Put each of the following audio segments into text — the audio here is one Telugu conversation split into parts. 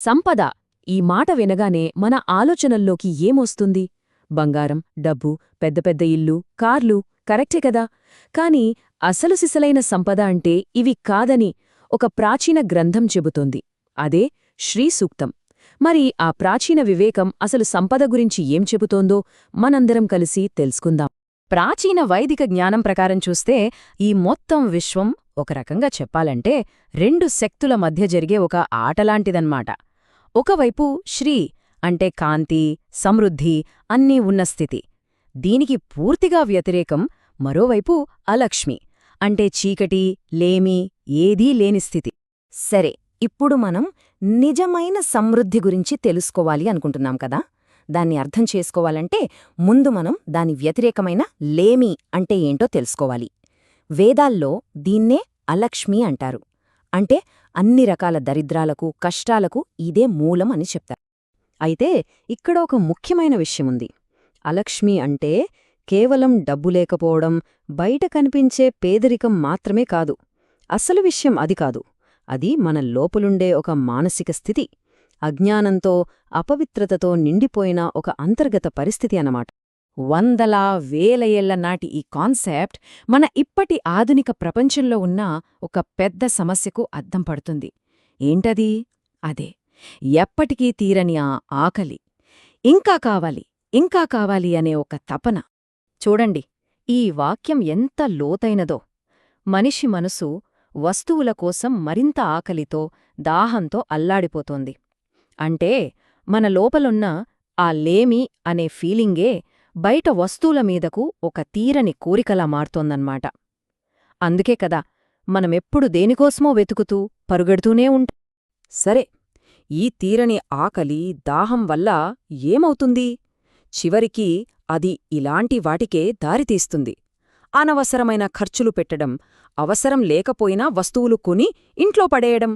సంపద ఈ మాట వినగానే మన ఆలోచనల్లోకి ఏమొస్తుంది? బంగారం, డబ్బు, పెద్ద పెద్ద ఇల్లు, కార్లు, కరెక్టే కదా. కాని అసలు సిసలైన సంపద అంటే ఇవి కాదని ఒక ప్రాచీన గ్రంథం చెబుతోంది. అదే శ్రీసూక్తం. మరి ఆ ప్రాచీన వివేకం అసలు సంపద గురించి ఏం చెబుతోందో మనందరం కలిసి తెలుసుకుందాం. ప్రాచీన వైదిక జ్ఞానం ప్రకారం చూస్తే ఈ మొత్తం విశ్వం ఒక రకంగా చెప్పాలంటే రెండు శక్తుల మధ్య జరిగే ఒక ఆటలాంటిదన్మాట. ఒకవైపు శ్రీ అంటే కాంతి, సమృద్ధి అన్నీ ఉన్న స్థితి. దీనికి పూర్తిగా వ్యతిరేకం మరోవైపు అలక్ష్మి అంటే చీకటి, లేమి, ఏదీ లేని స్థితి. సరే, ఇప్పుడు మనం నిజమైన సమృద్ధి గురించి తెలుసుకోవాలి అనుకుంటున్నాం కదా. దాన్ని అర్థం చేసుకోవాలంటే ముందు మనం దాని వ్యతిరేకమైన లేమి అంటే ఏంటో తెలుసుకోవాలి. వేదాల్లో దీన్నే అలక్ష్మి అంటారు. అంటే అన్ని రకాల దరిద్రాలకు, కష్టాలకు ఇదే మూలం అని చెప్తారు. అయితే ఇక్కడ ఒక ముఖ్యమైన విషయముంది. అలక్ష్మి అంటే కేవలం డబ్బు లేకపోవడం, బయట కనిపించే పేదరికం మాత్రమే కాదు. అసలు విషయం అది కాదు. అది మన లోపలుండే ఒక మానసిక స్థితి, అజ్ఞానంతో, అపవిత్రతతో నిండిపోయిన ఒక అంతర్గత పరిస్థితి అన్నమాట. వందల వేల ఏళ్ల నాటి ఈ కాన్సెప్ట్ మన ఇప్పటి ఆధునిక ప్రపంచంలో ఉన్న ఒక పెద్ద సమస్యకు అద్దం పడుతుంది. ఏంటది? అదే ఎప్పటికీ తీరని ఆ ఆకలి. ఇంకా కావాలి, ఇంకా కావాలి అనే ఒక తపన. చూడండి, ఈ వాక్యం ఎంత లోతైనదో. మనిషి మనసు వస్తువుల కోసం మరింత ఆకలితో, దాహంతో అల్లాడిపోతోంది. అంటే మన లోపలున్న ఆ లేమి అనే ఫీలింగే బయట వస్తువుల మీదకు ఒక తీరని కోరికలా మారుతోందన్నమాట. అందుకే కదా మనమెప్పుడు దేనికోసమో వెతుకుతూ, పరుగెడుతూనే ఉంటాం. సరే, ఈ తీరని ఆకలి, దాహం వల్ల ఏమవుతుంది? చివరికి అది ఇలాంటి వాటికే దారితీస్తుంది. అనవసరమైన ఖర్చులు పెట్టడం, అవసరం లేకపోయినా వస్తువులు కొని ఇంట్లో పడేయడం,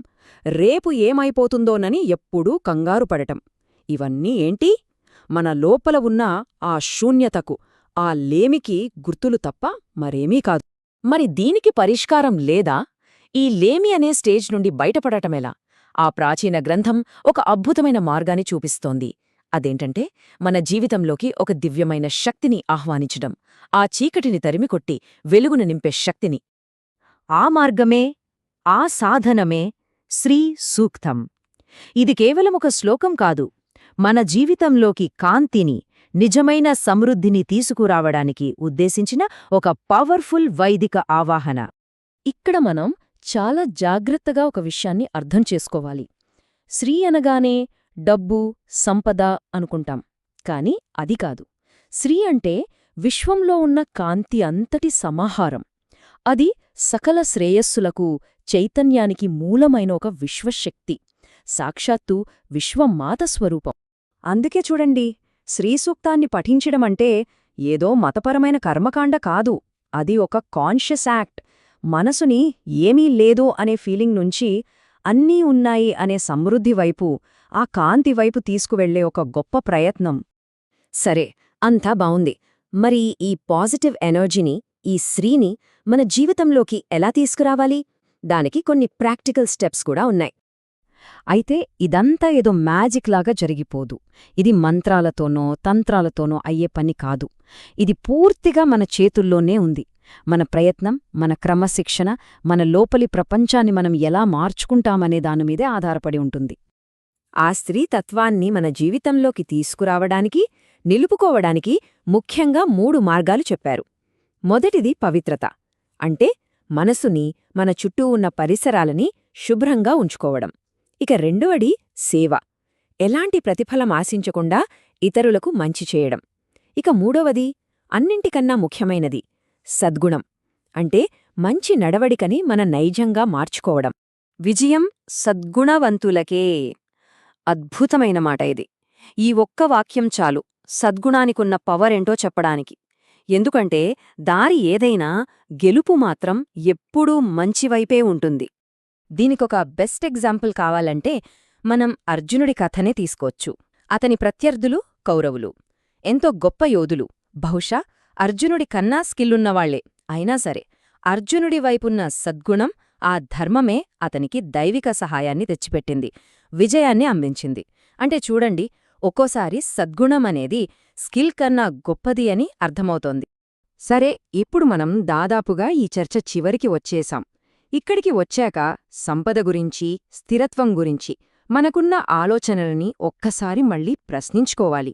రేపు ఏమైపోతుందోనని ఎప్పుడూ కంగారు పడటం. ఇవన్నీ ఏంటి? మన లోపల ఉన్న ఆ శూన్యతకు, ఆ లేమికి గుర్తులు తప్ప మరేమీ కాదు. మరి దీనికి పరిష్కారం లేదా? ఈ లేమి అనే స్టేజ్ నుండి బయటపడటమెలా? ఆ ప్రాచీన గ్రంథం ఒక అద్భుతమైన మార్గాన్ని చూపిస్తోంది. అదేంటంటే మన జీవితంలోకి ఒక దివ్యమైన శక్తిని ఆహ్వానించడం, ఆ చీకటిని తరిమికొట్టి వెలుగును నింపే శక్తిని. ఆ మార్గమే, ఆ సాధనమే శ్రీ సూక్తం. ఇది కేవలం ఒక శ్లోకం కాదు, మన జీవితంలోకి కాంతిని, నిజమైన సమృద్ధిని తీసుకురావడానికి ఉద్దేశించిన ఒక పవర్ఫుల్ వైదిక ఆవాహన. ఇక్కడ మనం చాలా జాగ్రత్తగా ఒక విషయాన్ని అర్థం చేసుకోవాలి. శ్రీ అనగానే డబ్బు, సంపద అనుకుంటాం. కాని అది కాదు. శ్రీ అంటే విశ్వంలో ఉన్న కాంతి అంతటి సమాహారం. అది సకల శ్రేయస్సులకు, చైతన్యానికి మూలమైన ఒక విశ్వశక్తి, సాక్షాత్తు విశ్వమాత స్వరూపం. అందుకే చూడండి, శ్రీసూక్తాన్ని పఠించడమంటే ఏదో మతపరమైన కర్మకాండ కాదు. అది ఒక కాన్షియస్ యాక్ట్. మనసుని ఏమీ లేదు అనే ఫీలింగ్ నుంచి అన్నీ ఉన్నాయి అనే సమృద్ధి వైపు, ఆ కాంతి వైపు తీసుకువెళ్లే ఒక గొప్ప ప్రయత్నం. సరే, అంతా బావుంది. మరి ఈ పాజిటివ్ ఎనర్జీని, ఈ శ్రీని మన జీవితంలోకి ఎలా తీసుకురావాలి? దానికి కొన్ని ప్రాక్టికల్ స్టెప్స్ కూడా ఉన్నాయి. అయితే ఇదంతా ఏదో మ్యాజిక్ లాగా జరిగిపోదు. ఇది మంత్రాలతోనో, తంత్రాలతోనో అయ్యే పని కాదు. ఇది పూర్తిగా మన చేతుల్లోనే ఉంది. మన ప్రయత్నం, మన క్రమశిక్షణ, మన లోపలి ప్రపంచాన్ని మనం ఎలా మార్చుకుంటామనే దానిమీదే ఆధారపడి ఉంటుంది. ఆ స్త్రీతత్వాన్ని మన జీవితంలోకి తీసుకురావడానికి, నిలుపుకోవడానికి ముఖ్యంగా 3 మార్గాలు చెప్పారు. మొదటిది పవిత్రత. అంటే మనసుని, మన చుట్టూ ఉన్న పరిసరాలని శుభ్రంగా ఉంచుకోవడం. ఇక రెండవది సేవ. ఎలాంటి ప్రతిఫలం ఆశించకుండా ఇతరులకు మంచి చేయడం. ఇక మూడవది, అన్నింటికన్నా ముఖ్యమైనది, సద్గుణం. అంటే మంచి నడవడికని మన నైజంగా మార్చుకోవడం. విజయం సద్గుణవంతులకే. అద్భుతమైన మాట ఇది. ఈ ఒక్క వాక్యం చాలు సద్గుణానికున్న పవరేంటో చెప్పడానికి. ఎందుకంటే దారి ఏదైనా గెలుపు మాత్రం ఎప్పుడూ మంచివైపే ఉంటుంది. దీనికొక బెస్ట్ ఎగ్జాంపుల్ కావాలంటే మనం అర్జునుడి కథనే తీసుకోవచ్చు. అతని ప్రత్యర్థులు కౌరవులు. ఎంతో గొప్ప యోధులు. బహుశా అర్జునుడి కన్నా స్కిల్లున్నవాళ్లే. అయినా సరే అర్జునుడి వైపున్న సద్గుణం ఆ ధర్మమే అతనికి దైవిక సహాయాన్ని తెచ్చిపెట్టింది, విజయాన్ని అందించింది. అంటే చూడండి, ఒక్కోసారి సద్గుణమనేది స్కిల్ కన్నా గొప్పది అని అర్థమవుతోంది. సరే, ఇప్పుడు మనం దాదాపుగా ఈ చర్చ చివరికి వచ్చేశాం. ఇక్కడికి వచ్చాక సంపద గురించి, స్థిరత్వం గురించి మనకున్న ఆలోచనలని ఒక్కసారి మళ్ళీ ప్రశ్నించుకోవాలి.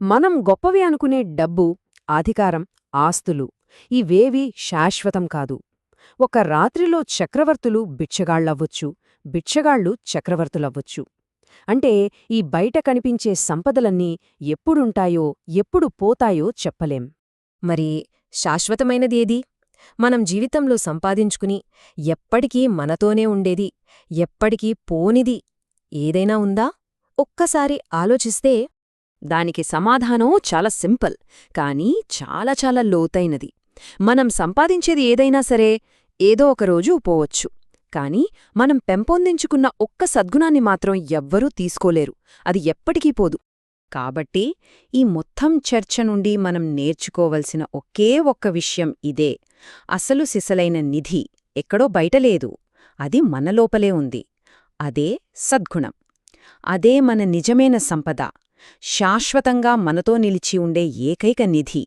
మనం గొప్పవి అనుకునే డబ్బు, అధికారం, ఆస్తులు ఇవేవీ శాశ్వతం కాదు. ఒక రాత్రిలో చక్రవర్తులు బిచ్చగాళ్లవ్వొచ్చు, బిచ్చగాళ్లు చక్రవర్తులవ్వొచ్చు. అంటే ఈ బయట కనిపించే సంపదలన్నీ ఎప్పుడుంటాయో, ఎప్పుడు పోతాయో చెప్పలేం. మరి శాశ్వతమైనది ఏది? మనం జీవితంలో సంపాదించుకుని ఎప్పటికీ మనతోనే ఉండేది, ఎప్పటికీ పోనిది ఏదైనా ఉందా? ఒక్కసారి ఆలోచిస్తే దానికి సమాధానం చాలా సింపుల్, కానీ చాలా చాలా లోతైనది. మనం సంపాదించేది ఏదైనా సరే ఏదో ఒకరోజు పోవచ్చు. కాని మనం పెంపొందించుకున్న ఒక్క సద్గుణాన్ని మాత్రం ఎవ్వరూ తీసుకోలేరు, అది ఎప్పటికీ పోదు. కాబట్టి ఈ మొత్తం చర్చ నుండి మనం నేర్చుకోవలసిన ఒకే ఒక్క విషయం ఇదే: అసలు సిసలైన నిధి ఎక్కడో బయటలేదు, అది మన లోపలే ఉంది. అదే సద్గుణం. అదే మన నిజమైన సంపద, శాశ్వతంగా మనతో నిలిచి ఉండే ఏకైక నిధి.